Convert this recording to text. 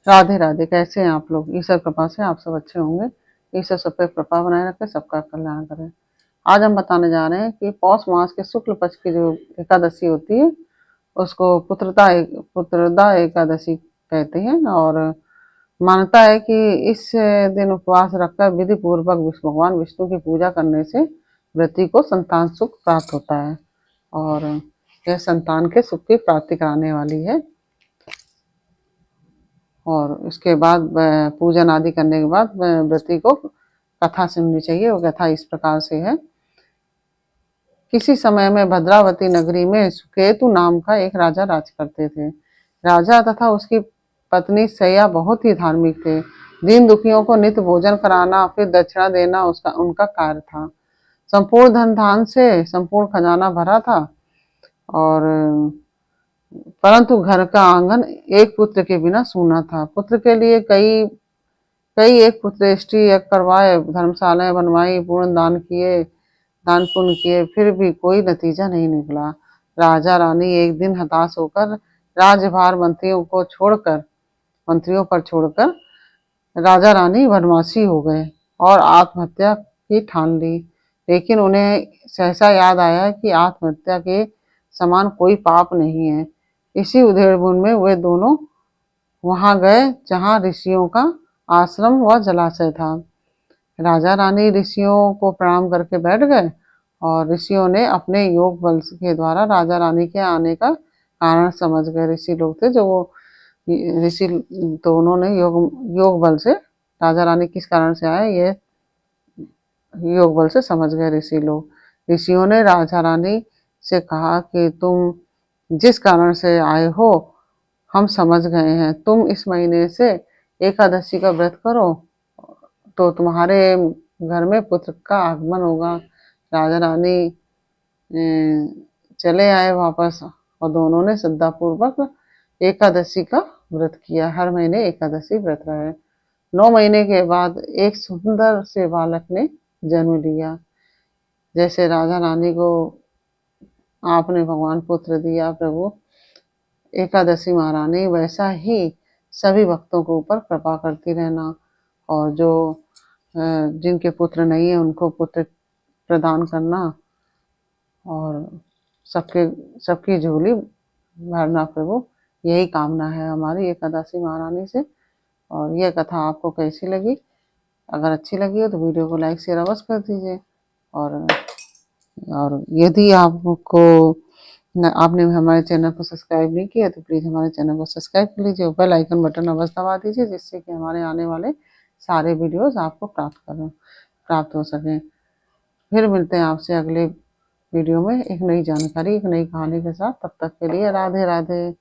राधे राधे। कैसे हैं आप लोग? ईश्वर कृपा से आप सब अच्छे होंगे। ईश्वर सब पे कृपा बनाए रखे, सबका कल्याण करे। आज हम बताने जा रहे हैं कि पौष मास के शुक्ल पक्ष की जो एकादशी होती है उसको पुत्रदा एकादशी कहते हैं। और मान्यता है कि इस दिन उपवास रखकर विधि पूर्वक भगवान विष्णु की पूजा करने से व्यक्ति को संतान सुख प्राप्त होता है और यह संतान के सुख की प्राप्ति कराने वाली है। और इसके बाद पूजन आदि करने के बाद व्रती को कथा सुननी चाहिए। वो कथा इस प्रकार से है। किसी समय में भद्रावती नगरी में सुकेतु नाम का एक राजा राज करते थे। राजा तथा उसकी पत्नी सैया बहुत ही धार्मिक थे। दीन दुखियों को नित्य भोजन कराना फिर दक्षिणा देना उसका उनका कार्य था। संपूर्ण धन धान से संपूर्ण खजाना भरा था और परंतु घर का आंगन एक पुत्र के बिना सूना था। पुत्र के लिए कई कई एक पुत्रेष्टि यज्ञ करवाए, धर्मशालाएं बनवाई, पूर्ण दान पुण्य किए, फिर भी कोई नतीजा नहीं निकला। राजा रानी एक दिन हताश होकर राजभार मंत्रियों पर छोड़कर राजा रानी वनवासी हो गए और आत्महत्या की ठान ली। लेकिन उन्हें सहसा याद आया कि आत्महत्या के समान कोई पाप नहीं है। इसी उधेड़बुन में वे दोनों वहां गए जहां ऋषियों का आश्रम व जलाशय था। राजा रानी ऋषियों को प्रणाम करके बैठ गए और ऋषियों ने अपने योग बल के द्वारा राजा रानी के आने का कारण समझ गए। ऋषि लोग थे जो वो ऋषि, तो उन्होंने योग बल से राजा रानी किस कारण से आए ये योग बल से समझ गए ऋषि लोग। ऋषियों ने राजा रानी से कहा कि तुम जिस कारण से आए हो हम समझ गए हैं। तुम इस महीने से एकादशी का व्रत करो तो तुम्हारे घर में पुत्र का आगमन होगा। राजा रानी चले आए वापस और दोनों ने श्रद्धापूर्वक एकादशी का व्रत किया। हर महीने एकादशी व्रत रहे। 9 महीने के बाद एक सुंदर से बालक ने जन्म लिया। जैसे राजा रानी को आपने भगवान पुत्र दिया प्रभु एकादशी महारानी, वैसा ही सभी भक्तों के ऊपर कृपा करती रहना और जो जिनके पुत्र नहीं है उनको पुत्र प्रदान करना और सबके सबकी झोली भरना प्रभु, यही कामना है हमारी एकादशी महारानी से। और यह कथा आपको कैसी लगी? अगर अच्छी लगी हो तो वीडियो को लाइक शेयर अवश्य कर दीजिए। और यदि आपने हमारे चैनल को सब्सक्राइब नहीं किया तो प्लीज़ हमारे चैनल को सब्सक्राइब कर लीजिए। बेल आइकन बटन अवश्य दबा दीजिए जिससे कि हमारे आने वाले सारे वीडियोस आपको प्राप्त हो सकें। फिर मिलते हैं आपसे अगले वीडियो में एक नई जानकारी, एक नई कहानी के साथ। तब तक के लिए राधे राधे।